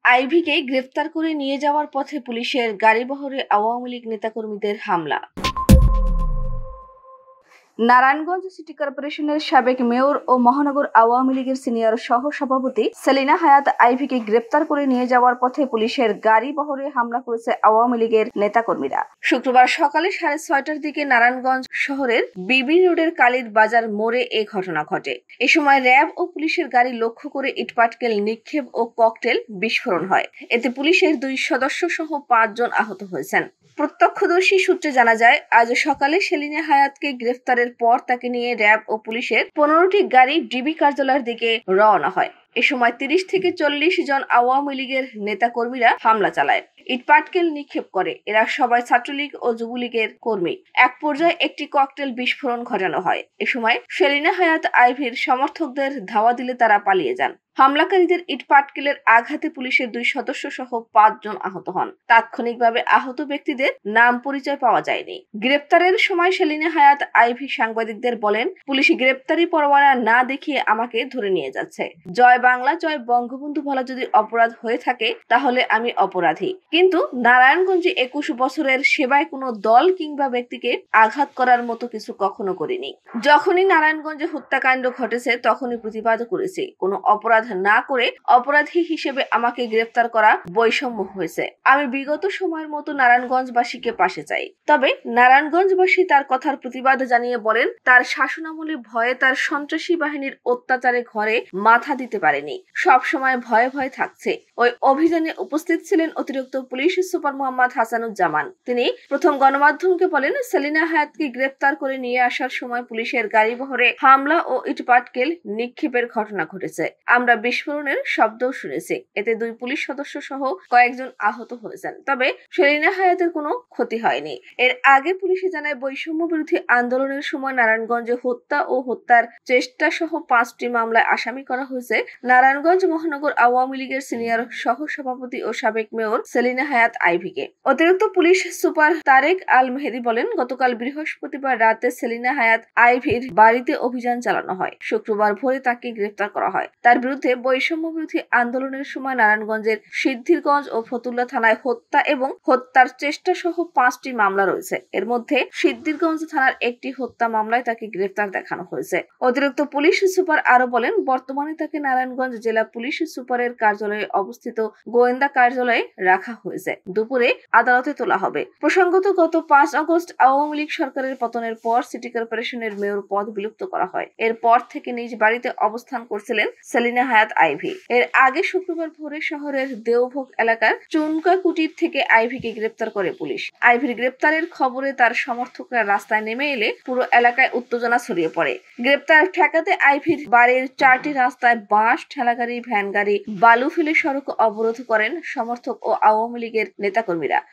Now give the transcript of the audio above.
আইভীকে গ্রেফতার করে নিয়ে যাওয়ার পথে পুলিশের গাড়িবহরে আওয়ামী লীগ নেতাকর্মীদের হামলা। নারায়ণগঞ্জ সিটি কর্পোরেশনের সাবেক মেয়র ও মহানগর আওয়ামী লীগের সিনিয়র সহ সভাপতি সেলিনা হায়াৎ আইভীকে গ্রেফতার করে নিয়ে যাওয়ার পথে পুলিশের গাড়ি বহরে হামলা করেছে আওয়ামী লীগের নেতাকর্মীরা। শুক্রবার সকালে 6:30টার দিকে নারায়ণগঞ্জ শহরের বিবি রোডের কালীর বাজার মোড়ে এ ঘটনা ঘটে। এ সময় র্যাব ও পুলিশের গাড়ি লক্ষ্য করে ইটপাটকেল নিক্ষেপ ও ককটেল বিস্ফোরণ হয়। এতে পুলিশের 2 সদস্য সহ 5 জন আহত হয়েছেন। প্রত্যক্ষদর্শী সূত্রে জানা যায়, আজ সকালে সেলিনা হায়াৎকে গ্রেফতারের পর তাকে নিয়ে র্যাব ও পুলিশের 15টি গাড়ি ডিবি কার্যালয়ের দিকে রওনা হয়। এ সময় 30 থেকে 40 জন আওয়ামী লীগের নেতাকর্মীরা হামলা চালায়, ইটপাটকেল নিক্ষেপ করে। এরা সবাই ছাত্রলীগ ও যুবলীগের কর্মী। এক পর্যায়ে একটি ককটেল বিস্ফোরণ ঘটানো হয়। এ সময় সেলিনা হায়াৎ আইভীর সমর্থকদের ধাওয়া দিলে তারা পালিয়ে যান। হামলাকারীদের ইটপাটকেলের আঘাতে পুলিশের 2 সদস্য সহ 5 জন আহত হন। তাৎক্ষণিকভাবে আহত ব্যক্তিদের নাম পরিচয় পাওয়া যায়নি। গ্রেপ্তারের সময় সেলিনা হায়াৎ আইভী সাংবাদিকদের বলেন, পুলিশ গ্রেপ্তারি পরোয়ানা না দেখিয়ে আমাকে ধরে নিয়ে যাচ্ছে। জয় বাংলা, জয় বঙ্গবন্ধু বলা যদি অপরাধ হয়ে থাকে তাহলে আমি অপরাধী, কিন্তু নারায়ণগঞ্জে 21 বছরের সেবায় কোনো দল কিংবা ব্যক্তিকে আঘাত করার মতো কিছু কখনো করিনি। যখনই নারায়ণগঞ্জে হত্যাকাণ্ড ঘটেছে তখনই প্রতিবাদ করেছি। কোনো অপরাধ না করে অপরাধী হিসেবে আমাকে গ্রেফতার করা বৈষম্য হয়েছে। আমি বিগত সময়ের মতো নারায়ণগঞ্জবাসীকে পাশে চাই। তবে নারায়ণগঞ্জবাসী তার কথার প্রতিবাদ জানিয়ে বলেন, তার শাসনামলে ভয়ে তার সন্ত্রাসী বাহিনীর অত্যাচারে ঘরে মাথা দিতে পারেনি, সব সময় ভয়ে ভয়ে থাকছে। ওই অভিযানে উপস্থিত ছিলেন অতিরিক্ত পুলিশ সুপার মোহাম্মদ হাসানুজ্জামান। তিনি প্রথম গণমাধ্যমকে বলেন, সেলিনা হায়াৎকে গ্রেফতার করে নিয়ে আসার সময় পুলিশের গাড়িবহরে হামলা ও ইটপাটকেল নিক্ষেপের ঘটনা ঘটেছে। আমরা বিস্ফোরণের শব্দও শুনেছি। এতে 2 পুলিশ সদস্য সহ কয়েকজন আহত হয়েছেন। তবে সেলিনা হায়াতের কোনো ক্ষতি হয়নি। এর আগে পুলিশে জানায়, বৈষম্য বিরোধী আন্দোলনের সময় নারায়ণগঞ্জে হত্যা ও হত্যার চেষ্টা সহ 5টি মামলায় আসামি করা হয়েছে নারায়ণগঞ্জ মহানগর আওয়ামী লীগের সিনিয়র সহ সভাপতি ও সাবেক মেয়র সেলিনা হায়াৎ আইভীকে। অতিরিক্ত পুলিশ সুপার তারেক আল মেহেদি বলেন, গতকাল বৃহস্পতিবার রাতে সেলিনা হায়াৎ আইভীর বাড়িতে অভিযান চালানো হয়। শুক্রবার ভোরে তাকে গ্রেফতার করা হয়। তার বিরুদ্ধে বৈষম্য বিরোধী আন্দোলনের সময় নারায়ণগঞ্জের সিদ্ধিরগঞ্জ ও ফতুল্লা থানায় হত্যা এবং হত্যার চেষ্টা সহ 5টি মামলা রয়েছে। এর মধ্যে সিদ্ধিরগঞ্জ থানার একটি হত্যা মামলায় তাকে গ্রেফতার দেখানো হয়েছে। অতিরিক্ত পুলিশ সুপার আরো বলেন, বর্তমানে তাকে নারায়ণগঞ্জ জেলা পুলিশ সুপারের কার্যালয়ে অবস্থিত গোয়েন্দা কার্যালয়ে রাখা হয়েছে। দুপুরে আদালতে তোলা হবে। প্রসঙ্গত, গত 5 আগস্ট আওয়ামী লীগ সরকারের পতনের পর সিটি কর্পোরেশনের মেয়র পদ বিলুপ্ত করা হয়। এরপর থেকে নিজ বাড়িতে অবস্থান করছিলেন সেলিনা হায়াৎ আইভী। এর আগে শুক্রবার ভোরে শহরের দেওভোগ এলাকার চুনকা কুটির থেকে আইভীকে গ্রেফতার করে পুলিশ। আইভীর গ্রেফতারের খবরে তার সমর্থকরা রাস্তায় নেমে এলে পুরো এলাকায় উত্তেজনা ছড়িয়ে পড়ে। গ্রেফতার ঠেকাতে আইভীর বাড়ির 4টি রাস্তায় বাস, ঠেলাগাড়ি, ভ্যান গাড়ি, বালু ফেলে সড়ক অবরোধ করেন সমর্থক ও আওয়ামী লীগের নেতাকর্মীরা।